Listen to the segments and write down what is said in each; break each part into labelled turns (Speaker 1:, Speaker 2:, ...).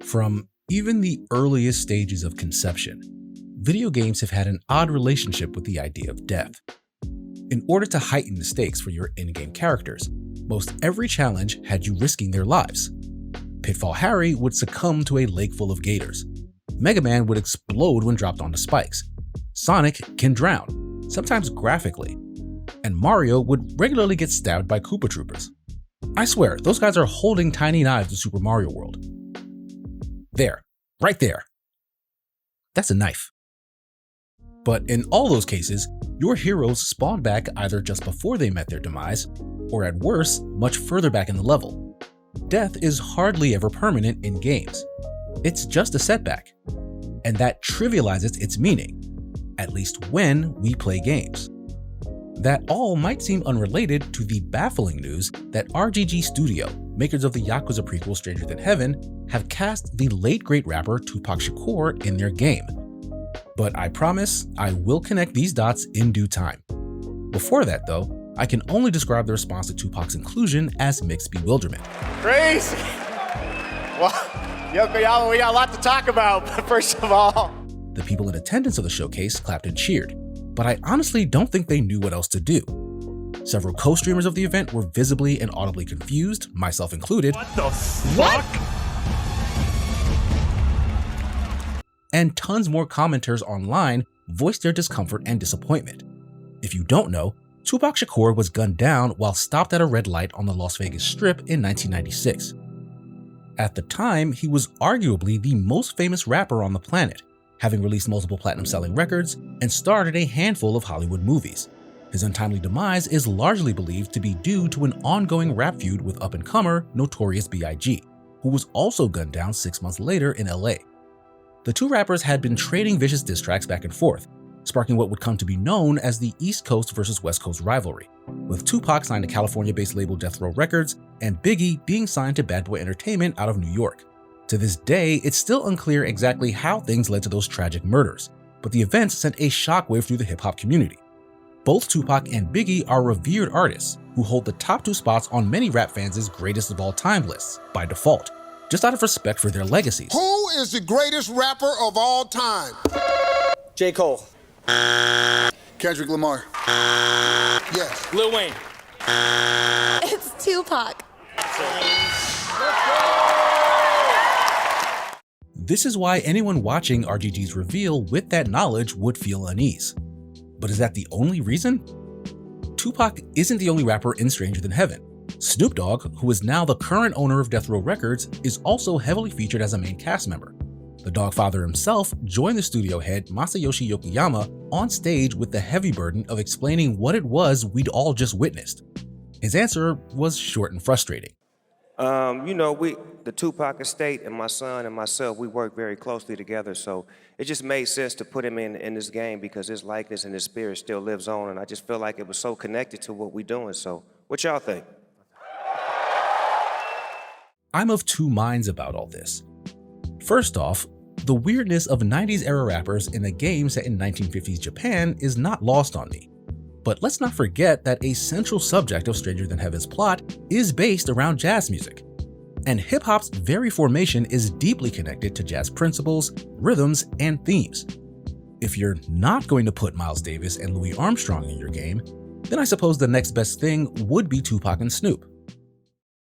Speaker 1: From even the earliest stages of conception, video games have had an odd relationship with the idea of death. In order to heighten the stakes for your in-game characters, most every challenge had you risking their lives. Pitfall Harry would succumb to a lake full of gators. Mega Man would explode when dropped onto spikes. Sonic can drown, sometimes graphically. And Mario would regularly get stabbed by Koopa Troopers. I swear, those guys are holding tiny knives in Super Mario World. There, right there. That's a knife. But in all those cases, your heroes spawned back either just before they met their demise, or at worst, much further back in the level. Death is hardly ever permanent in games. It's just a setback. And that trivializes its meaning, at least when we play games. That all might seem unrelated to the baffling news that RGG Studio, makers of the Yakuza prequel Stranger Than Heaven, have cast the late great rapper Tupac Shakur in their game. But I promise I will connect these dots in due time. Before that though, I can only describe the response to Tupac's inclusion as mixed bewilderment.
Speaker 2: Crazy! Well, Yoko, we got a lot to talk about, first of all.
Speaker 1: The people in attendance of the showcase clapped and cheered, but I honestly don't think they knew what else to do. Several co-streamers of the event were visibly and audibly confused, myself included.
Speaker 3: What the fuck?
Speaker 1: And tons more commenters online voiced their discomfort and disappointment. If you don't know, Tupac Shakur was gunned down while stopped at a red light on the Las Vegas Strip in 1996. At the time, he was arguably the most famous rapper on the planet, having released multiple platinum-selling records and starred in a handful of Hollywood movies. His untimely demise is largely believed to be due to an ongoing rap feud with up-and-comer Notorious B.I.G., who was also gunned down 6 months later in LA. The two rappers had been trading vicious diss tracks back and forth, sparking what would come to be known as the East Coast versus West Coast rivalry, with Tupac signed to California-based label Death Row Records and Biggie being signed to Bad Boy Entertainment out of New York. To this day, it's still unclear exactly how things led to those tragic murders, but the events sent a shockwave through the hip-hop community. Both Tupac and Biggie are revered artists who hold the top two spots on many rap fans' greatest of all time lists, by default, just out of respect for their legacies.
Speaker 4: Who is the greatest rapper of all time?
Speaker 5: J. Cole.
Speaker 4: Kendrick Lamar. Yes.
Speaker 5: Lil Wayne.
Speaker 6: It's Tupac.
Speaker 1: This is why anyone watching RGG's reveal with that knowledge would feel unease. But is that the only reason? Tupac isn't the only rapper in Stranger Than Heaven. Snoop Dogg, who is now the current owner of Death Row Records, is also heavily featured as a main cast member. The Dogfather himself joined the studio head Masayoshi Yokoyama on stage with the heavy burden of explaining what it was we'd all just witnessed. His answer was short and frustrating.
Speaker 7: The Tupac estate and my son and myself, we work very closely together, so it just made sense to put him in this game because his likeness and his spirit still lives on, and I just feel like it was so connected to what we're doing. So what y'all think?
Speaker 1: I'm of two minds about all this. First off, the weirdness of 90s era rappers in a game set in 1950s Japan is not lost on me. But let's not forget that a central subject of Stranger Than Heaven's plot is based around jazz music. And hip-hop's very formation is deeply connected to jazz principles, rhythms, and themes. If you're not going to put Miles Davis and Louis Armstrong in your game, then I suppose the next best thing would be Tupac and Snoop.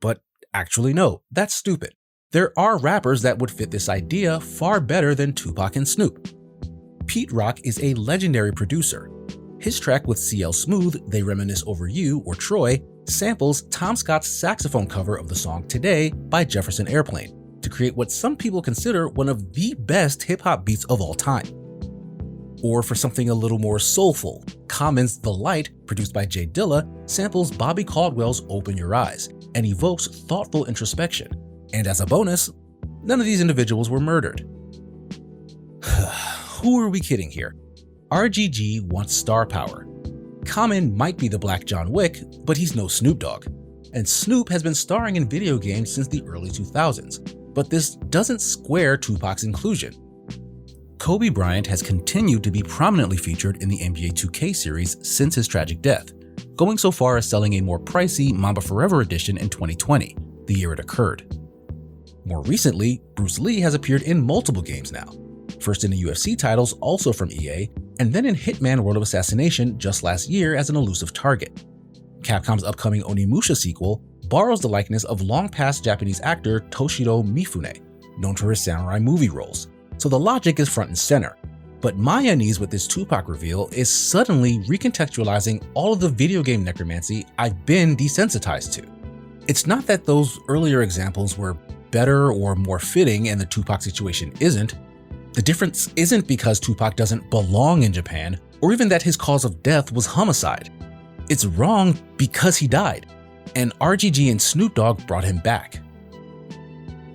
Speaker 1: But actually no, that's stupid. There are rappers that would fit this idea far better than Tupac and Snoop. Pete Rock is a legendary producer. His track with CL Smooth, They Reminisce Over You, or Troy, samples Tom Scott's saxophone cover of the song Today by Jefferson Airplane to create what some people consider one of the best hip-hop beats of all time. Or for something a little more soulful, Common's The Light, produced by Jay Dilla, samples Bobby Caldwell's Open Your Eyes and evokes thoughtful introspection. And as a bonus, none of these individuals were murdered. Who are we kidding here? RGG wants star power. Common might be the Black John Wick, but he's no Snoop Dogg. And Snoop has been starring in video games since the early 2000s, but this doesn't square Tupac's inclusion. Kobe Bryant has continued to be prominently featured in the NBA 2K series since his tragic death, going so far as selling a more pricey Mamba Forever edition in 2020, the year it occurred. More recently, Bruce Lee has appeared in multiple games now, first in the UFC titles also from EA, and then in Hitman World of Assassination just last year as an elusive target. Capcom's upcoming Onimusha sequel borrows the likeness of long-past Japanese actor Toshiro Mifune, known for his samurai movie roles, so the logic is front and center. But my unease with this Tupac reveal is suddenly recontextualizing all of the video game necromancy I've been desensitized to. It's not that those earlier examples were better or more fitting and the Tupac situation isn't. The difference isn't because Tupac doesn't belong in Japan, or even that his cause of death was homicide. It's wrong because he died, and RGG and Snoop Dogg brought him back.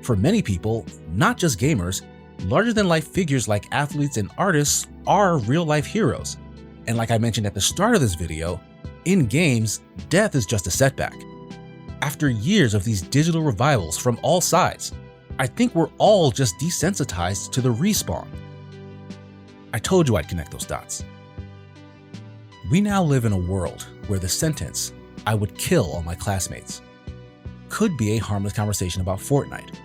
Speaker 1: For many people, not just gamers, larger-than-life figures like athletes and artists are real-life heroes. And like I mentioned at the start of this video, in games, death is just a setback. After years of these digital revivals from all sides, I think we're all just desensitized to the respawn. I told you I'd connect those dots. We now live in a world where the sentence, "I would kill all my classmates," could be a harmless conversation about Fortnite,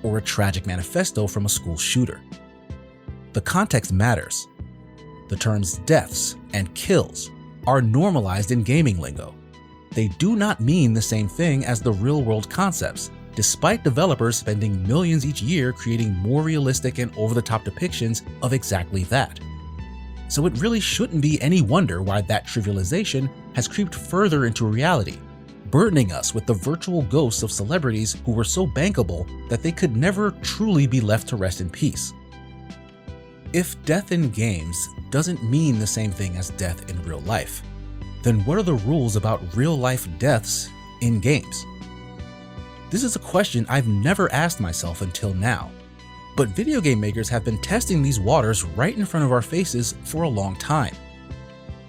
Speaker 1: or a tragic manifesto from a school shooter. The context matters. The terms deaths and kills are normalized in gaming lingo. They do not mean the same thing as the real-world concepts, despite developers spending millions each year creating more realistic and over-the-top depictions of exactly that. So it really shouldn't be any wonder why that trivialization has creeped further into reality, burdening us with the virtual ghosts of celebrities who were so bankable that they could never truly be left to rest in peace. If death in games doesn't mean the same thing as death in real life, then what are the rules about real-life deaths in games? This is a question I've never asked myself until now, but video game makers have been testing these waters right in front of our faces for a long time.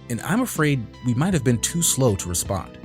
Speaker 1: And I'm afraid we might have been too slow to respond.